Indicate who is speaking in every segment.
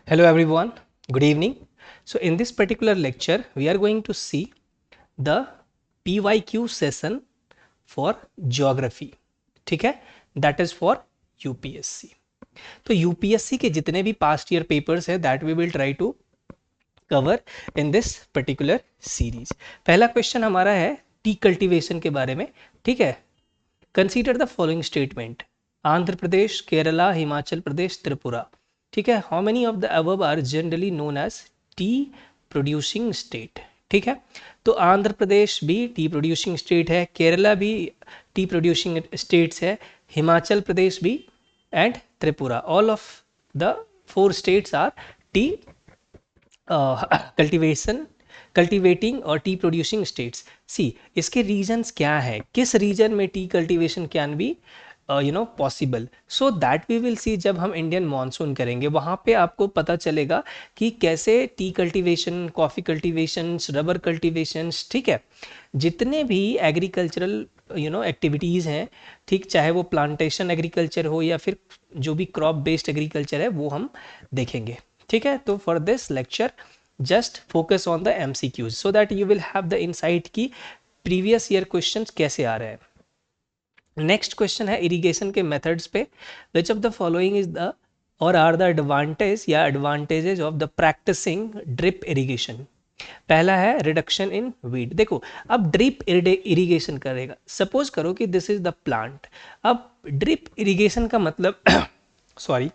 Speaker 1: Hello everyone, good evening. So in this particular lecture, we are going to see the PYQ session for geography. ठीक है, that is for UPSC. तो UPSC के जितने भी past year papers है that we will try to cover in this particular series. पहला question हमारा है टी कल्टीवेशन के बारे में. ठीक है, consider the following statement. Andhra Pradesh, Kerala, Himachal Pradesh, Tripura. ठीक है, how many of the above are generally known as tea producing state. ठीक है, तो आंध्र प्रदेश भी टी प्रोड्यूसिंग स्टेट है, केरला भी टी प्रोड्यूसिंग स्टेट्स है, हिमाचल प्रदेश भी and Tripura. All of the 4 states are tea cultivating और टी प्रोड्यूसिंग स्टेट्स. सी इसके रीजन्स क्या है, किस रीजन में tea cultivation can be possible. So that we will see जब हम इंडियन मानसून करेंगे, वहाँ पे आपको पता चलेगा कि कैसे टी कल्टिवेशन, कॉफ़ी कल्टिवेशंस, रबर कल्टिवेशंस, ठीक है, जितने भी एग्रीकल्चरल एक्टिविटीज़ हैं, ठीक, चाहे वो प्लांटेशन एग्रीकल्चर हो या फिर जो भी क्रॉप बेस्ड एग्रीकल्चर है, वो हम देखेंगे. ठीक है, तो for this lecture just focus on the MCQs so that you will have the insight कि प्रीवियस ईयर क्वेश्चंस कैसे आ रहे हैं. नेक्स्ट क्वेश्चन है इरिगेशन के मेथड्स पे. Which of the following is the और आर द एडवांटेज या advantages of the practicing drip irrigation. पहला है रिडक्शन इन वीड. देखो, अब ड्रिप इरिगेशन करेगा, सपोज करो कि दिस इज द प्लांट. अब ड्रिप इरिगेशन का मतलब सॉरी,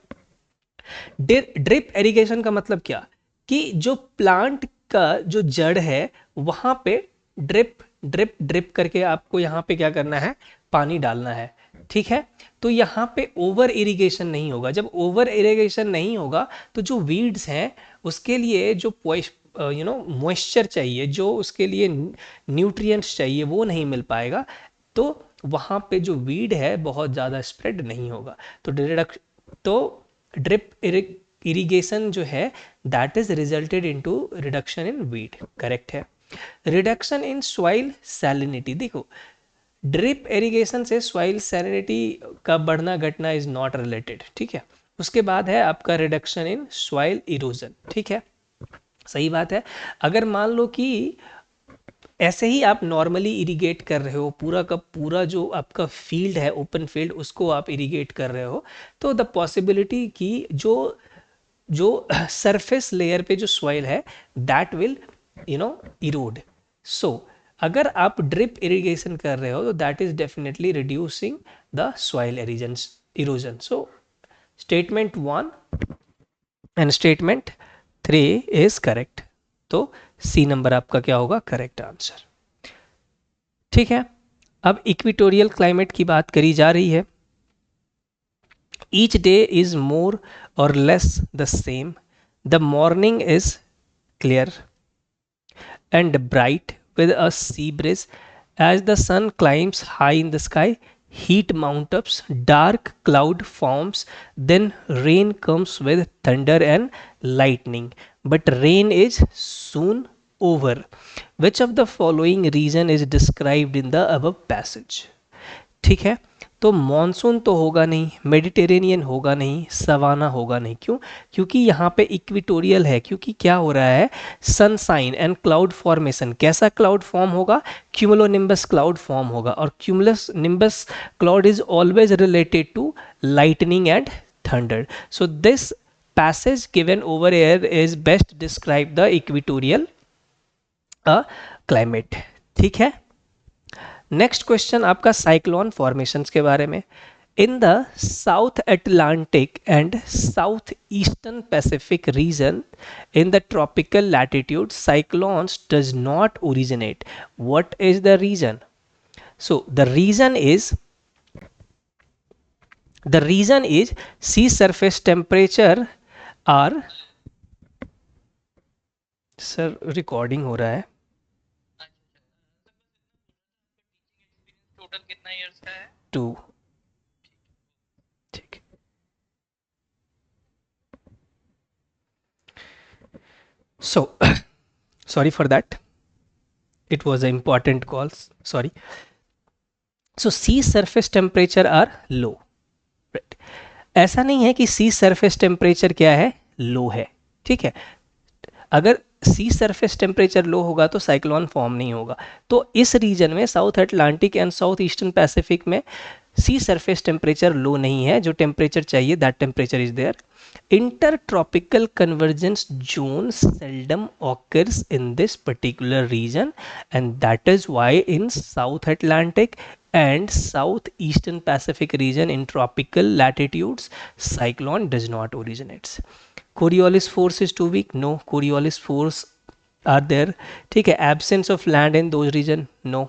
Speaker 1: ड्रिप इरिगेशन का मतलब क्या, कि जो प्लांट का जो जड़ है वहाँ पे ड्रिप ड्रिप ड्रिप करके आपको यहाँ पे क्या करना है, पानी डालना है. ठीक है, तो यहाँ पे ओवर इरिगेशन नहीं होगा. जब ओवर इरिगेशन नहीं होगा तो जो वीड्स हैं उसके लिए जो मॉइस्चर चाहिए, जो उसके लिए न्यूट्रिएंट्स चाहिए, वो नहीं मिल पाएगा. तो वहाँ पे जो वीड है बहुत ज़्यादा स्प्रेड नहीं होगा. तो ड्रिप इरिगेशन जो है that is resulted into reduction in weed. Correct है. Reduction in soil salinity. देखो, ड्रिप इरिगेशन से सॉइल सैलिनिटी का बढ़ना घटना इज नॉट रिलेटेड. ठीक है, उसके बाद है आपका रिडक्शन इन सॉइल इरोजन. ठीक है, सही बात है. अगर मान लो कि ऐसे ही आप नॉर्मली इरिगेट कर रहे हो, पूरा का पूरा जो आपका फील्ड है, ओपन फील्ड, उसको आप इरिगेट कर रहे हो, तो द पॉसिबिलिटी कि जो जो सरफेस लेयर पे जो सॉइल है दैट विल इरोड. सो अगर आप ड्रिप इरिगेशन कर रहे हो तो that is definitely reducing the soil erosion. So statement 1 and statement 3 is correct. तो सी नंबर आपका क्या होगा, करेक्ट आंसर. ठीक है, अब इक्वेटोरियल क्लाइमेट की बात करी जा रही है. ईच डे इज मोर और less the same. The morning is clear and bright with a sea breeze. As the sun climbs high in the sky, heat mounts up, dark cloud forms, then rain comes with thunder and lightning. But rain is soon over. Which of the following reason is described in the above passage? ठीक है, तो monsoon तो होगा नहीं, Mediterranean होगा नहीं, savanna होगा नहीं. क्यों? क्योंकि यहाँ पे इक्वेटोरियल है. क्योंकि क्या हो रहा है, सनसाइन एंड क्लाउड फॉर्मेशन. कैसा क्लाउड फॉर्म होगा, क्यूमुलोनिम्बस क्लाउड फॉर्म होगा. और cumulus nimbus cloud is always related to lightning and thunder. So this passage given over here is best describe the equatorial climate. ठीक है, next question आपका cyclone formations के बारे में. In the South Atlantic and south eastern Pacific region in the tropical latitude cyclones does not originate. What is the region? So the region is sea surface temperature are. Sir recording हो रहा है. Total कितना years का है? 2. ठीक. So sorry for that, it was a important call, sorry. So sea surface temperature are low. ऐसा नहीं है कि सी सरफेस टेम्परेचर क्या है, लो है, ठीक है। अगर सी सरफेस टेम्परेचर लो होगा तो साइक्लोन फॉर्म नहीं होगा। तो इस रीजन में south Atlantic and south eastern Pacific में सी सरफेस टेम्परेचर लो नहीं है, जो टेम्परेचर चाहिए that temperature is there. Intertropical convergence zone seldom occurs in this particular region, and that is why in South Atlantic and Southeastern Pacific region in tropical latitudes cyclone does not originate. Coriolis force is too weak? No, Coriolis force are there, ठीक है। Absence of land in those region? No,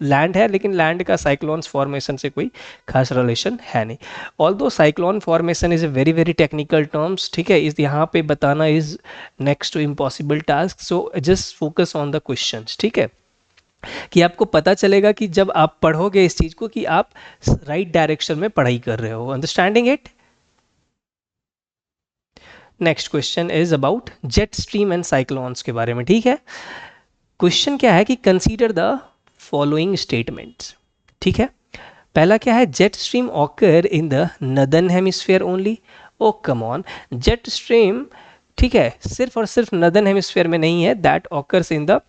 Speaker 1: land है लेकिन land का cyclones formation से कोई खास relation है नहीं। Although cyclone formation is a very very technical terms, ठीक है, इस यहाँ पे बताना is next to impossible task. So just focus on the question, ठीक है, कि आपको पता चलेगा कि जब आप पढ़ोगे इस चीज को कि आप राइट डायरेक्शन में पढ़ाई कर रहे हो। Understanding it? Next question is about jet stream and cyclones के बारे में, ठीक है। क्वेश्चन क्या है कि कंसीडर द फॉलोइंग स्टेटमेंट्स, ठीक है। पहला क्या है, jet stream occur in the northern hemisphere only. Oh come on, jet stream, ठीक है, सिर्फ और सिर्फ नदर्न हेमिस्फीयर में नहीं है, दैट ऑकर्स इन द,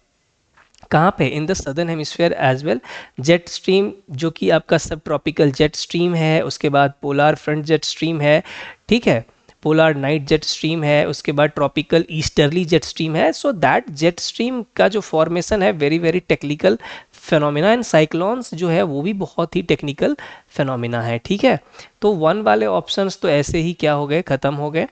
Speaker 1: कहाँ पे, in the southern hemisphere as well. Jet stream जो कि आपका सब ट्रॉपिकल जेट स्ट्रीम है, उसके बाद पोलार फ्रंट जेट स्ट्रीम है, ठीक है, पोलार नाइट जेट स्ट्रीम है, उसके बाद ट्रॉपिकल ईस्टर्ली जेट स्ट्रीम है। सो दैट जेट स्ट्रीम का जो फॉर्मेशन है very very technical phenomena, and cyclones जो है वो भी बहुत ही टेक्निकल फेनोमिना है, ठीक है। तो वन वाले ऑप्शंस तो ऐसे ही क्या हो गए, खत्म हो गए।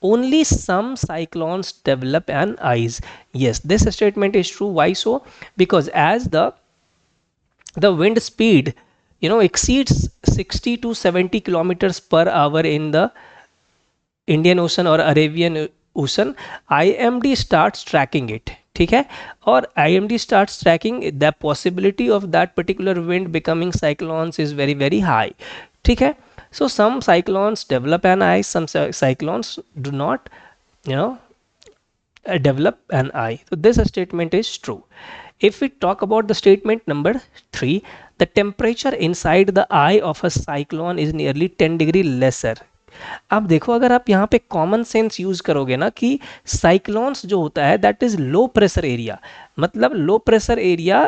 Speaker 1: Only some cyclones develop an eyes, yes, this statement is true. Why so? Because as the wind speed, you know, exceeds 60 to 70 kilometers per hour in the Indian Ocean or Arabian Ocean, IMD starts tracking it, ठीक है। और IMD starts tracking the possibility of that particular wind becoming cyclones is very very high, ठीक है। So some cyclones develop an eye, some cyclones do not, you know, develop an eye. So this statement is true. If we talk about the statement number 3, the temperature inside the eye of a cyclone is nearly 10 degree lesser. अब देखो, अगर आप यहाँ पे common sense use करोगे ना कि cyclones जो होता है that is low pressure area, मतलब लो प्रेशर एरिया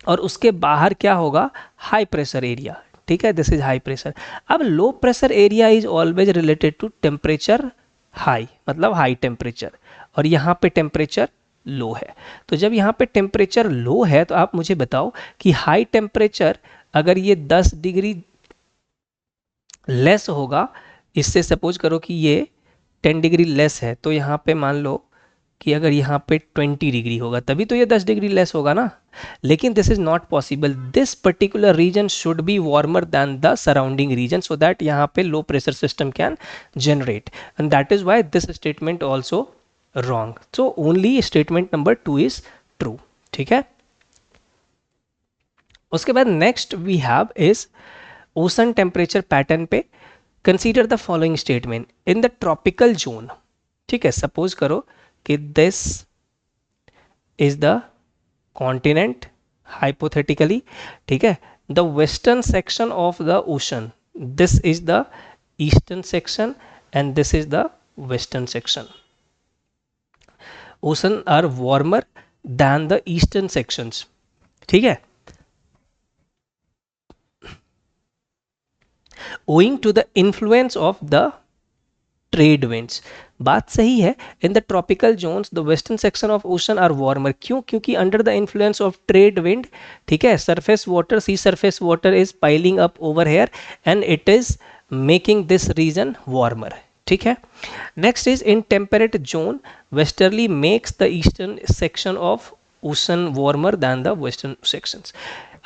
Speaker 1: और उसके बाहर क्या होगा, हाई प्रेशर एरिया, ठीक है, दिस इज हाई प्रेशर। अब low pressure area is always related to temperature high, मतलब हाई टेम्परेचर, और यहाँ पे टेम्परेचर लो है। तो जब यहाँ पे टेम्परेचर लो है तो आप मुझे बताओ कि हाई टेम्परेचर अगर ये 10 डिग्री लेस होगा, इससे सपोज करो कि ये 10 डिग्री लेस है, तो यहाँ पे मान लो कि अगर यहाँ पे 20 डिग्री होगा तभी तो ये 10 डिग्री लेस होगा ना। लेकिन this is not possible, this particular region should be warmer than the surrounding region so that यहाँ पे low pressure system can generate, and that is why this statement also wrong. So only statement number 2 is true, ठीक है। उसके बाद next we have is ocean temperature pattern पे। Consider the following statement in the tropical zone, ठीक है, suppose करो कि this is the continent hypothetically, ठीक है, the western section of the ocean, this is the eastern section and this is the western section. Ocean are warmer than the eastern sections, ठीक है, owing to the influence of the trade winds। बात सही है, in the tropical zones the western section of ocean are warmer, क्यों, क्योंकि under the influence of trade wind, ठीक है, surface water, sea surface water is piling up over here and it is making this region warmer, ठीक है। Next is in temperate zone westerly makes the eastern section of ocean warmer than the western sections.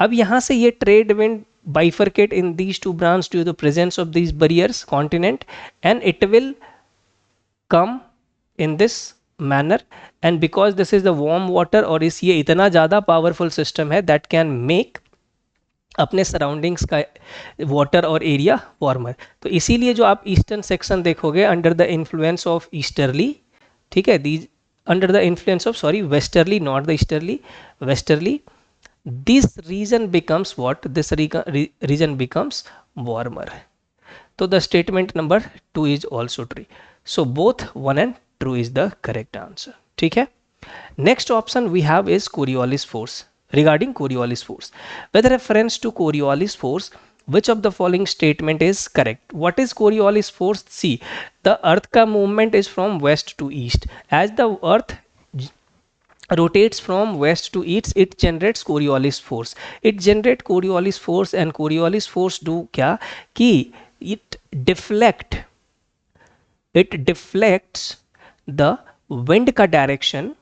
Speaker 1: अब यहाँ से ये trade wind bifurcate in these two branches due to the presence of these barriers continent, and it will come in this manner, and because this is the warm water और इस ये इतना ज़्यादा powerful system है that can make अपने surroundings का water और area warmer. तो इसीलिए जो आप ईस्टर्न सेक्शन देखोगे under the influence of easterly, ठीक है, these under the influence of, sorry, westerly, not the easterly, westerly, this region becomes what, this region becomes warmer। तो the statement number 2 is also true. So both 1 and 2 is the correct answer. ठीक है. Next option we have is Coriolis force. Regarding Coriolis force, with reference to Coriolis force, which of the following statement is correct? What is Coriolis force? See, the earth ka movement is from west to east. As the earth rotates from west to east, it generates Coriolis force. It generates Coriolis force, and Coriolis force do kya ki it deflects the wind ka direction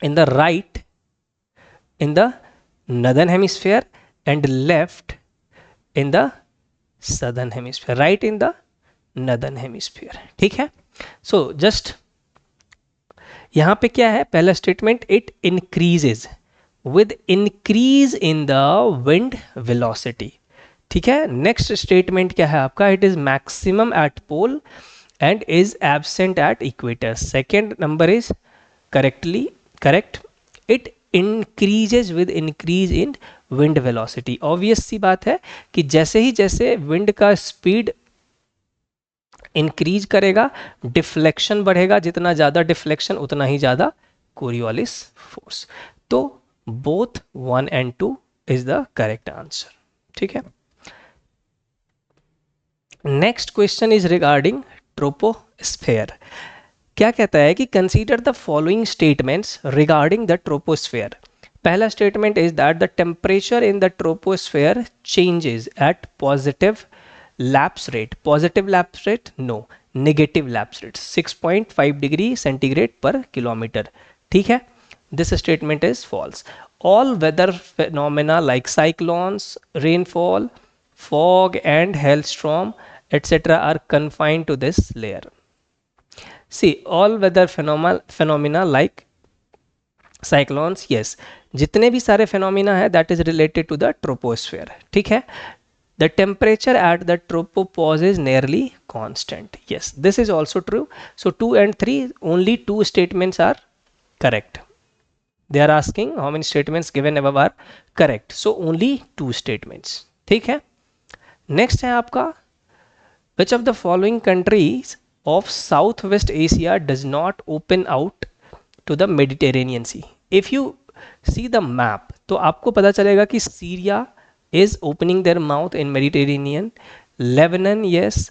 Speaker 1: in the right in the northern hemisphere and left in the southern hemisphere. right in the northern hemisphere. ठीक है. so just यहाँ पे क्या है, पहला statement, it increases with increase in the wind velocity. ठीक है. Next statement क्या है आपका, it is maximum at pole and is absent at equator. Second number is correct. It increases with increase in wind velocity. obvious सी बात है कि जैसे wind का speed increase करेगा, deflection बढ़ेगा, जितना ज़्यादा deflection उतना ही ज़्यादा Coriolis force. तो both 1 and 2 is the correct answer. ठीक है. Next question is regarding troposphere. क्या कहता है कि consider the following statements regarding the troposphere. पहला statement is that the temperature in the troposphere changes at positive lapse rate. Positive lapse rate no, negative lapse rate 6.5 degree centigrade पर kilometre. ठीक है. This statement is false. All weather phenomena like cyclones, rainfall, fog and hailstorm etc. are confined to this layer. See, all weather phenomena like cyclones, yes, जितने भी सारे phenomena है that is related to the troposphere. ठीक है. The temperature at the tropopause is nearly constant. Yes, this is also true. So 2 and 3, only 2 statements are correct. They are asking how many statements given above are correct. So only 2 statements. ठीक है. Next है आपका, which of the following countries of Southwest Asia does not open out to the Mediterranean Sea? If you see the map, तो आपको पता चलेगा कि Syria is opening their mouth in Mediterranean, Lebanon yes,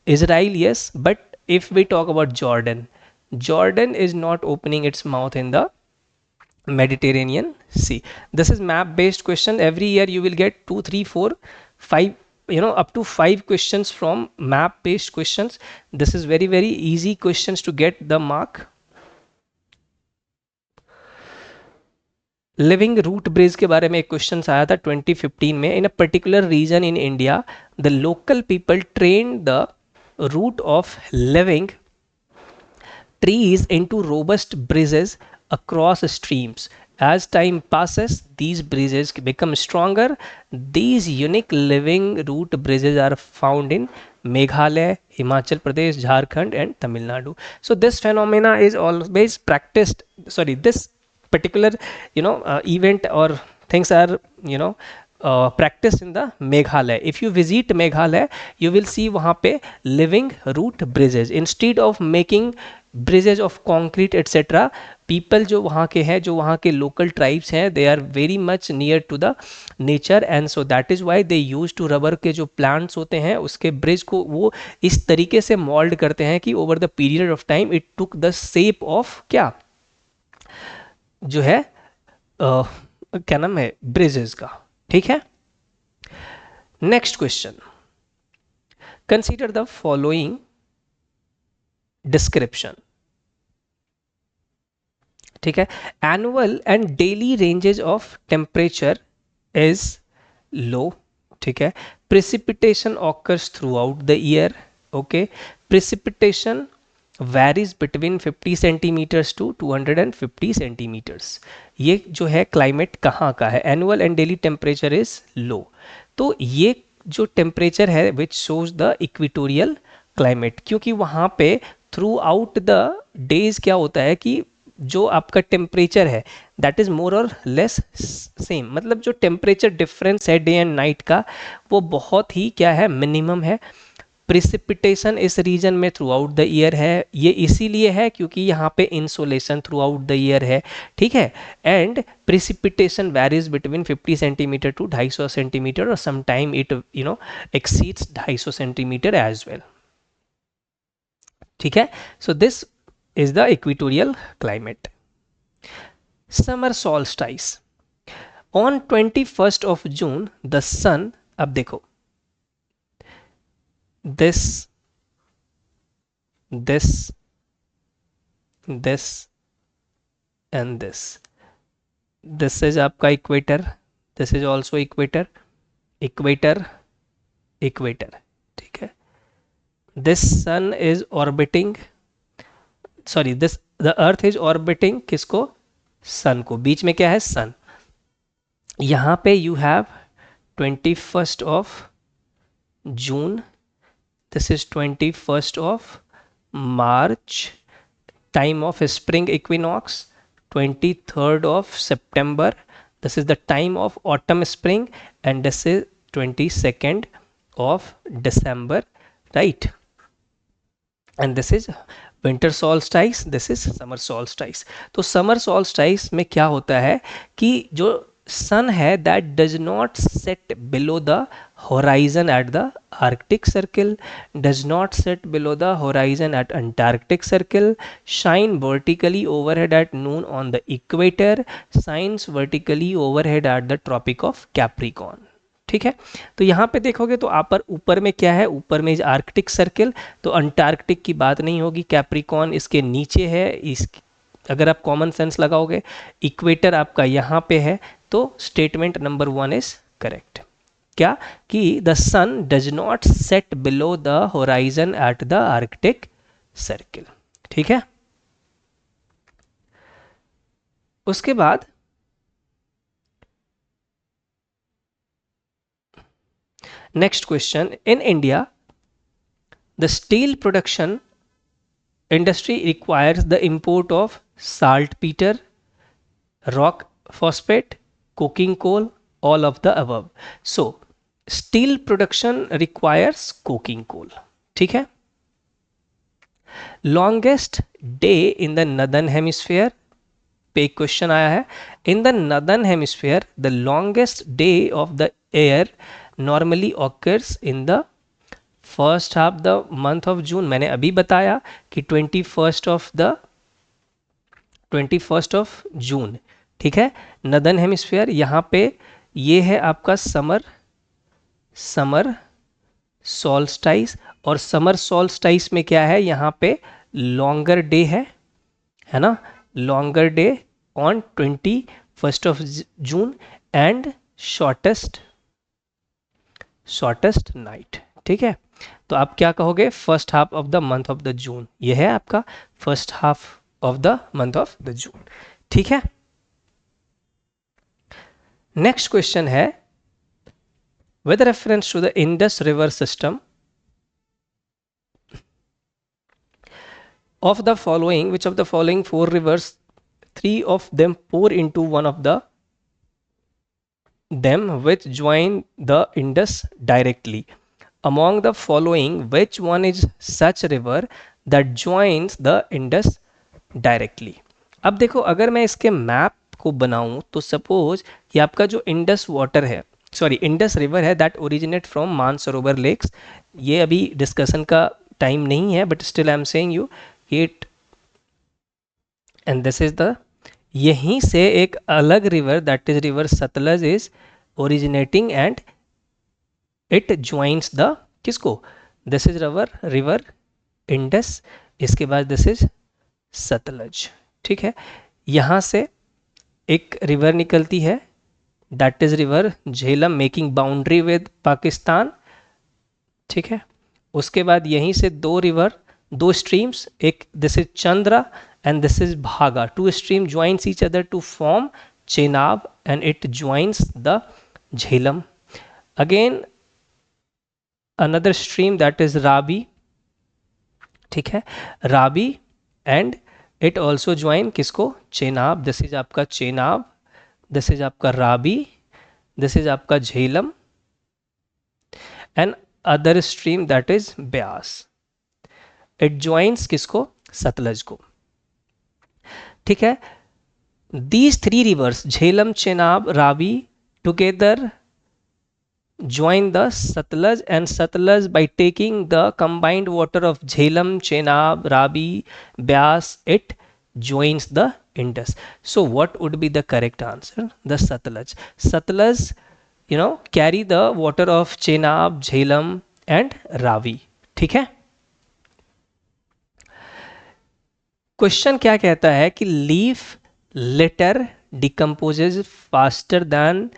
Speaker 1: Israel yes, but if we talk about Jordan is not opening its mouth in the Mediterranean Sea. This is map based question. Every year you will get 2, 3, 4, 5, up to 5 questions from map based questions. This is very easy questions to get the mark. Living root bridge के बारे में एक question आया था 2015 में. In a particular region in India the local people train the root of living trees into robust bridges across streams. As time passes, these bridges become stronger. These unique living root bridges are found in Meghalaya, Himachal Pradesh, Jharkhand and Tamil Nadu. So this phenomena is always practiced, this particular event or things are practiced in the Meghalaya. If you visit Meghalaya, you will see वहाँ पे living root bridges. Instead of making bridges of concrete etc, people जो वहाँ के हैं, जो वहाँ के local tribes हैं, they are very much near to the nature and so that is why they use to rubber के जो plants होते हैं उसके bridge को वो इस तरीके से mold करते हैं कि over the period of time it took the shape of क्या जो है क्या नाम है bridges का. ठीक है. Next question, consider the following description. ठीक है. Annual and daily ranges of temperature is low. ठीक है. Precipitation occurs throughout the year. Okay. Precipitation varies between 50 centimetres to 250 centimetres. ये जो है क्लाइमेट कहाँ का है. Annual and daily temperature is low. तो ये जो टेम्परेचर है which shows the equatorial climate, क्योंकि वहाँ पे थ्रू आउट द डेज क्या होता है कि जो आपका टेम्परेचर है दैट इज मोर और लेस सेम, मतलब जो टेम्परेचर डिफरेंस है डे एंड नाइट का वो बहुत ही क्या है, मिनिमम है। प्रिसिपिटेशन इस रीजन में थ्रू आउट द ईयर है, ये इसीलिए है क्योंकि यहाँ पे insolation throughout the year है, ठीक है। And precipitation varies between 50 centimetre to 250 centimetre और some time it exceeds 250 centimetre as well, ठीक है। So this is the equatorial climate. Summer solstice on 21st of June the sun, अब देखो this this this and this is आपका equator, this is also equator, equator equator, ठीक है। This sun is orbiting, sorry this the earth is orbiting किसको, सन को, बीच में क्या है सन। यहाँ पे you have 21st of June, this is 21st of March, time of spring equinox, 23rd of September, this is the time of autumn spring, and this is 22nd of December, right? And this is winter solstice, this is summer solstice। तो summer solstice में क्या होता है कि जो sun है that does not set below the horizon at the Arctic Circle, does not set below the horizon at Antarctic Circle, shine vertically overhead at noon on the equator, shines vertically overhead at the tropic of Capricorn, ठीक है। तो यहाँ पे देखोगे तो आप पर ऊपर में क्या है, ऊपर में आर्कटिक सर्किल, तो अंटार्कटिक की बात नहीं होगी, कैप्रिकॉर्न इसके नीचे है, इस अगर आप कॉमन सेंस लगाओगे, इक्वेटर आपका यहाँ पे है, तो स्टेटमेंट नंबर 1 इज करेक्ट। क्या कि the sun does not set below the horizon at the Arctic Circle, ठीक है। उसके बाद next question, in India the steel production industry requires the import of saltpeter, rock phosphate, coking coal, all of the above. So steel production requires coking coal, ठीक है। longest day in the northern hemisphere पे एक question आया है, in the northern hemisphere the longest day of the year normally occurs in the first half the month of June. मैंने अभी बताया कि 21st ऑफ जून, ठीक है। नदर्न हेमिस्फीयर यहाँ पे ये है आपका समर सॉल्स्टाइस, और समर सॉल्स्टाइस में क्या है, यहाँ पे लॉन्गर डे है ना, longer day on 21st of June and shortest night, ठीक है। तो आप क्या कहोगे, first half of the month of the June, यह है आपका first half of the month of the June, ठीक है। नेक्स्ट क्वेश्चन है, with reference to the Indus river system of the following, which of the following 4 rivers, 3 of them pour into one of them which join the Indus directly? Among the following, which one is such river that joins the Indus directly? अब देखो, अगर मैं इसके map को बनाऊं तो suppose कि आपका जो इंडस वाटर है, सॉरी इंडस रिवर है, that originate from Mansarovar lakes. ये अभी डिस्कशन का टाइम नहीं है, but still I am saying you it, and this is the, यहीं से एक अलग river that is river Sutlej is originating and it joins the किसको, दिस इज रिवर इंडस, इसके बाद दिस इज सतलज, ठीक है। यहाँ से एक रिवर निकलती है that is river Jhelum, making boundary with Pakistan, ठीक है। उसके बाद यहीं से दो स्ट्रीम्स, एक this is Chandra and this is Bhaga, 2 stream joins each other to form Chenab and it joins the Jhelum. Again another stream that is Rabi, ठीक है, Rabi, and it also join किसको, चेनाब, दिस इज आपका चेनाब, दिस इज आपका राबी, this is आपका Jhelum and other stream that is Beas. It joins किसको, सतलज को। ठीक है, these three reverse Jhelum, Chenab, Ravi together join the Satluj, and Satluj by taking the combined water of Jhelum, Chenab, Ravi, Byas, it joins the Indus. So what would be the correct answer? The Satluj. Satluj, carry the water of Chenab, Jhelum and Ravi. ठीक है, question क्या कहता है कि leaf litre decomposes faster than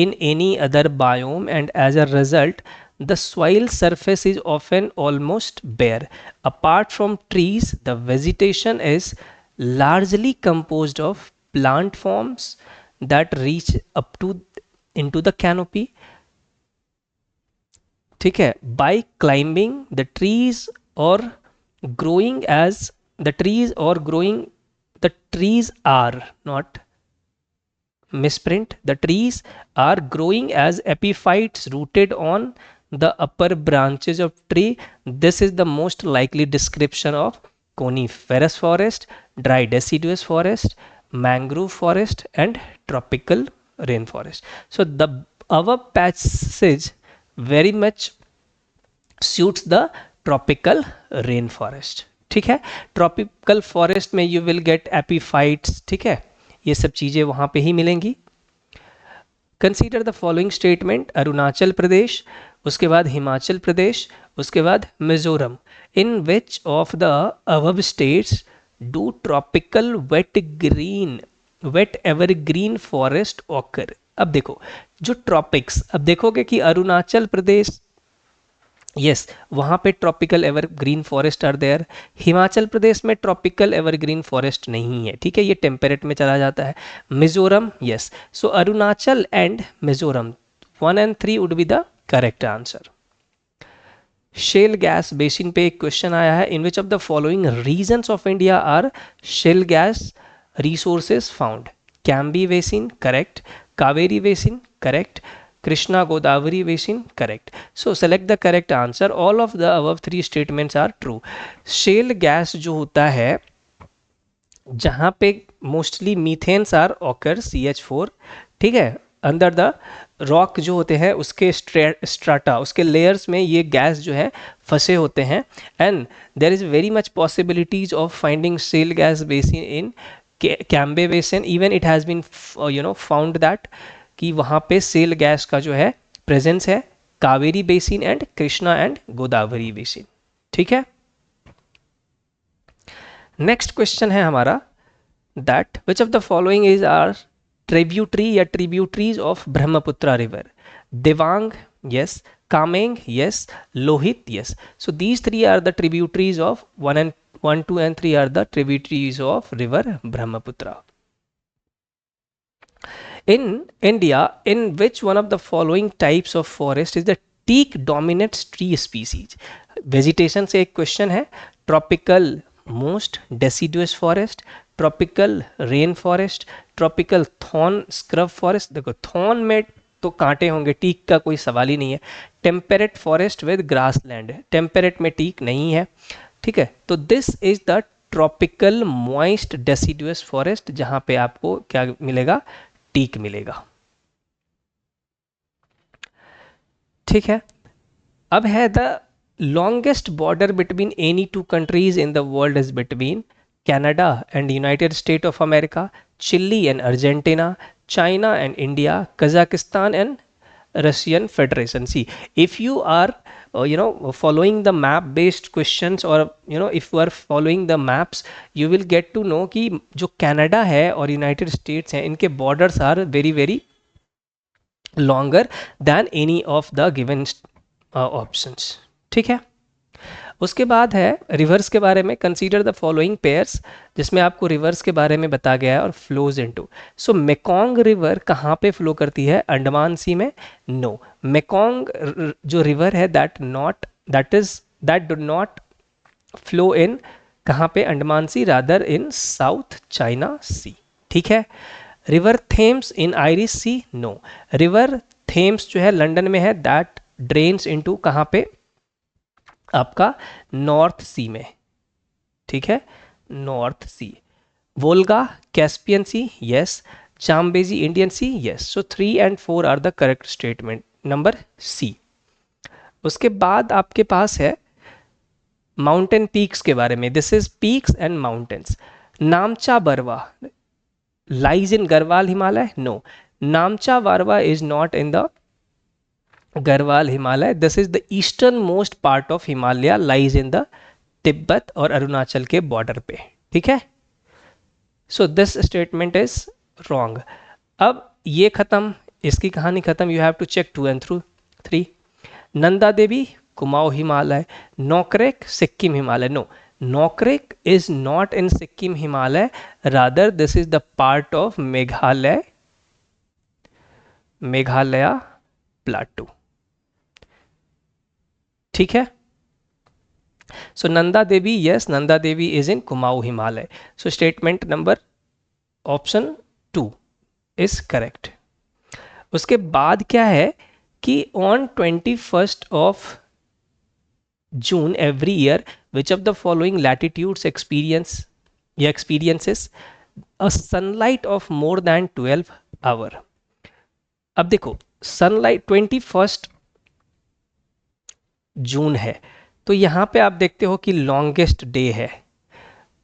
Speaker 1: in any other biome, and as a result the soil surface is often almost bare. Apart from trees, the vegetation is largely composed of plant forms that reach up to into the canopy. ठीक है, by climbing the trees or growing as the trees are not misprint, the trees are growing as epiphytes rooted on the upper branches of tree. This is the most likely description of coniferous forest, dry deciduous forest, mangrove forest and tropical rainforest. So the our passage very much suits the tropical rainforest. ठीक है, tropical forest में you will get epiphytes, ठीक है, ये सब चीज़ें वहाँ पे ही मिलेंगी। Consider the following statement, Arunachal Pradesh, उसके बाद हिमाचल प्रदेश, उसके बाद Mizoram, in which of the above states do tropical wet evergreen forest occur. अब देखो जो ट्रॉपिक्स, अब देखोगे कि अरुणाचल प्रदेश, यस वहाँ पे tropical evergreen forest are there, Himachal Pradesh में ट्रॉपिकल एवरग्रीन फॉरेस्ट नहीं है, ठीक है, ये टेम्परेट में चला जाता है। Mizoram, yes, so Arunachal and Mizoram 1 and 3 would be the correct answer. Shale gas basin पे एक क्वेश्चन आया है, in which of the following regions of India are shale gas resources found. Cambay basin correct, Kaveri basin correct, Krishna Godavari basin correct. So select the correct answer. All of the above three statements are true. Shale gas जो होता है जहाँ पे mostly मीथेन्स are occur CH4, ठीक है, अंदर the rock जो होते हैं उसके स्ट्राटा, उसके लेयर्स में ये गैस जो है फंसे होते हैं, and there is very much possibilities of finding shale gas basin in Cambay basin. Even it has been found that कि वहाँ पे सेल गैस का जो है प्रेजेंस है Kaveri basin and Krishna and Godavari basin. ठीक है, नेक्स्ट क्वेश्चन है हमारा that which of the following is are tributary या tributaries of Brahmaputra river. Dibang yes, Kameng yes, Lohit yes. So these three are the tributaries of 1, 2 and 3 are the tributaries of river Brahmaputra. In India, in which one of the following types of forest is the teak dominant tree species? Vegetation से एक question है, tropical most deciduous forest, tropical rain forest, tropical thorn scrub forest. देखो thorn में तो कांटे होंगे, teak का कोई सवाल ही नहीं है। Temperate forest with grass land, temperate में टीक नहीं है, ठीक है। तो this is the tropical moist deciduous forest, जहां पे आपको क्या मिलेगा, टीक मिलेगा। ठीक है, अब है the longest border between any two countries in the world is between Canada and United State of America, Chile and Argentina, China and India, Kazakhstan and Russian Federation. See, if you are following the map based questions, or if you are following the maps, you will get to know कि जो Canada है और United States हैं, इनके borders are very very longer than any of the given options. ठीक है, उसके बाद है रिवर्स के बारे में। कंसीडर द फॉलोइंग पेयर्स, जिसमें आपको रिवर्स के बारे में बताया गया है, और फ्लोज इनटू। सो मेकोंग रिवर कहाँ पे फ्लो करती है, अंडमान सी में? नो, मेकोंग जो रिवर है that do not flow in कहाँ पे? अंडमान सी, रादर इन साउथ चाइना सी। ठीक है। रिवर थेम्स इन आयरिश सी, नो। रिवर थेम्स जो है लंदन में है, दैट ड्रेन्स इनटू कहाँ पे? आपका नॉर्थ सी में। ठीक है, north sea. Volga, Caspian sea, yes. Zambezi, Indian sea, yes. So 3 and 4 are the correct statement, number C. उसके बाद आपके पास है माउंटेन पीक्स के बारे में। This is peaks and mountains. Namcha Barwa lies in Garhwal Himalaya, no. Namcha Barwa is not in the Garhwal Himalaya, this is the eastern most part of Himalaya, lies in the Tibet और अरुणाचल के border पे। ठीक है, so this statement is wrong. अब ये खत्म, इसकी कहानी खत्म। You have to check 2 and 3। Nanda Devi Kumaon Himalaya, Nokrek Sikkim Himalaya, no. Nokrek is not in Sikkim Himalaya, rather this is the part of Meghalaya, Meghalaya plateau. ठीक है, so Nanda Devi, yes, Nanda Devi is in Kumaon Himalaya. So statement number option 2 is correct. उसके बाद क्या है कि on 21st of June every year, which of the following latitudes experiences a sunlight of more than 12 hour? अब देखो, sunlight 21st जून है, तो यहाँ पे आप देखते हो कि लॉन्गेस्ट डे है।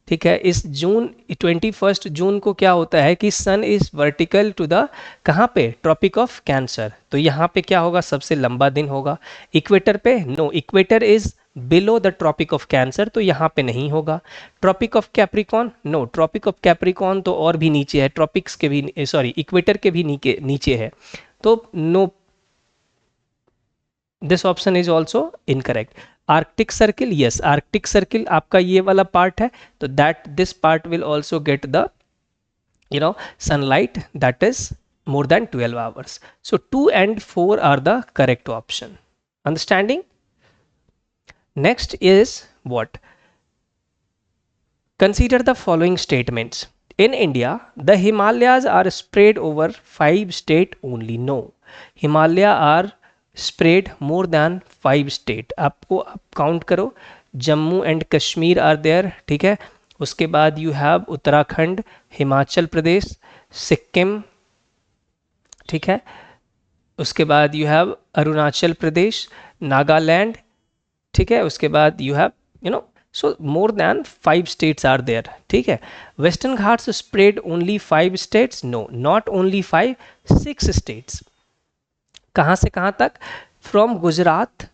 Speaker 1: ठीक है, इस जून 21st जून को क्या होता है कि sun is vertical to the कहाँ पे? Tropic of Cancer. तो यहाँ पे क्या होगा? सबसे लंबा दिन होगा। इक्वेटर पे? No, equator is below the tropic of Cancer, तो यहाँ पे नहीं होगा। Tropic of Capricorn? No, tropic of Capricorn तो और भी नीचे है, ट्रॉपिक्स के भी, सॉरी, इक्वेटर के भी नीचे है, तो no, this option is also incorrect. Arctic Circle, yes, Arctic Circle आपका ये वाला पार्ट है, तो that this part will also get the sunlight that is more than 12 hours. So 2 and 4 are the correct option. Understanding? Next is what? Consider the following statements. In India, the Himalayas are spread over 5 states only. No, Himalaya are spread more than 5 states. आपको आप count करो, Jammu and Kashmir are there. ठीक है, उसके बाद you have Uttarakhand, Himachal Pradesh, Sikkim. ठीक है, उसके बाद यू हैव अरुणाचल प्रदेश, नागालैंड। ठीक है, उसके बाद you have so more than 5 states are there. ठीक है, Western Ghats spread only 5 states, no, not only 5, 6 states। कहाँ से कहाँ तक? From Gujarat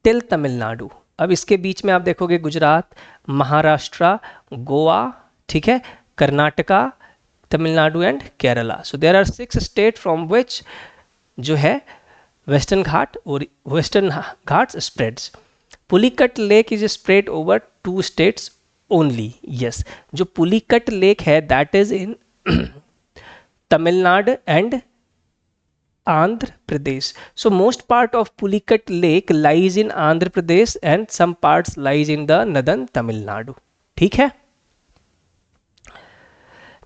Speaker 1: till Tamil Nadu. अब इसके बीच में आप देखोगे गुजरात, महाराष्ट्र, गोवा, ठीक है, Karnataka, Tamil Nadu and Kerala. So there are 6 states from which जो है वेस्टर्न घाट और Western Ghats spreads. Pulicat lake is spread over 2 states only, yes. जो पुलिकट लेक है that is in Tamil Nadu and Andhra Pradesh. So most part of Pulicat Lake lies in Andhra Pradesh and some parts lies in the northern Tamil Nadu. ठीक है?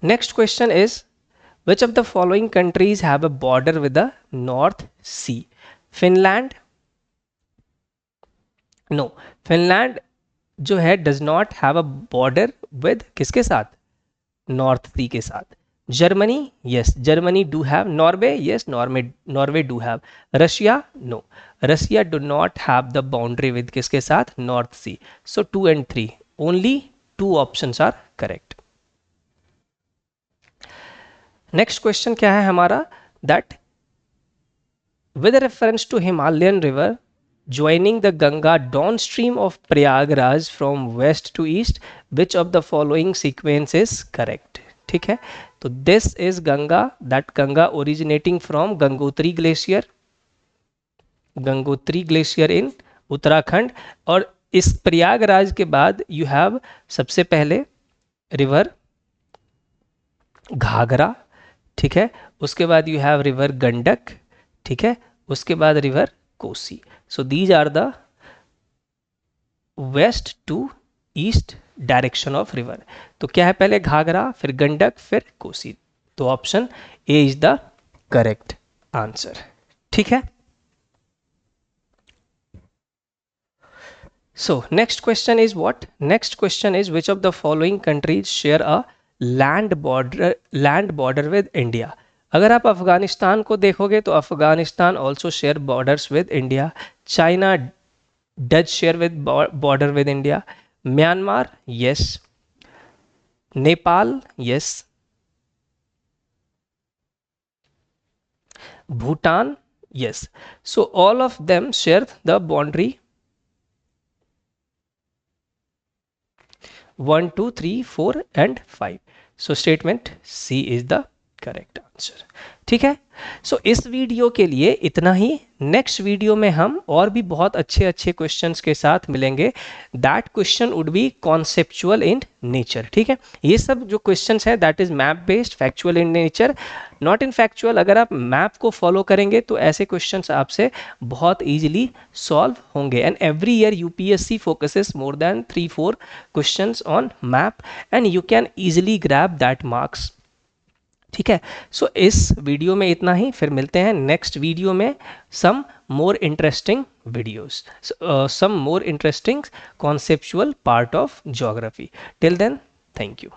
Speaker 1: Next question is, which of the following countries have a border with the North Sea? Finland? No. Finland जो है does not have a border with किसके साथ? North Sea के साथ। Germany, yes, Germany do have. Norway, yes, Norway do have. Russia, no, Russia do not have the boundary with किसके साथ? North Sea. So 2 and 3, only 2 options are correct. Next question क्या है हमारा? That with reference to Himalayan river joining the Ganga downstream of Prayagraj from west to east, which of the following sequence is correct? ठीक है, तो this is Ganga, that Ganga originating from Gangotri glacier, Gangotri glacier in Uttarakhand. और इस प्रयागराज के बाद you have सबसे पहले river Ghaghara, ठीक है, उसके बाद यू हैव रिवर गंडक, ठीक है, उसके बाद river Kosi. So these are the west to east direction of river. तो क्या है, पहले घाघरा, फिर गंडक, फिर कोसी। तो option A is the correct answer. ठीक है। So next question is what? Next question is which of the following countries share a land border with India? अगर आप अफगानिस्तान को देखोगे तो Afghanistan also share borders with India. China does share with border with India. Myanmar, yes. Nepal, yes. Bhutan, yes. So all of them share the boundary 1, 2, 3, 4 and 5. So statement C is the correct answer. ठीक है। सो इस video के लिए इतना ही। Next video में हम और भी बहुत अच्छे अच्छे क्वेश्चंस के साथ मिलेंगे। That question would be conceptual in nature. ठीक है, ये सब जो क्वेश्चंस है that is map based, factual in nature, not in factual. अगर आप मैप को फॉलो करेंगे तो ऐसे क्वेश्चंस आपसे बहुत ईजिली सॉल्व होंगे। And every year UPSC focuses more than 3-4 questions on map and you can easily grab that marks. ठीक है। सो इस वीडियो में इतना ही, फिर मिलते हैं नेक्स्ट वीडियो में some more interesting videos, some more interesting conceptual part of geography. Till then, thank you.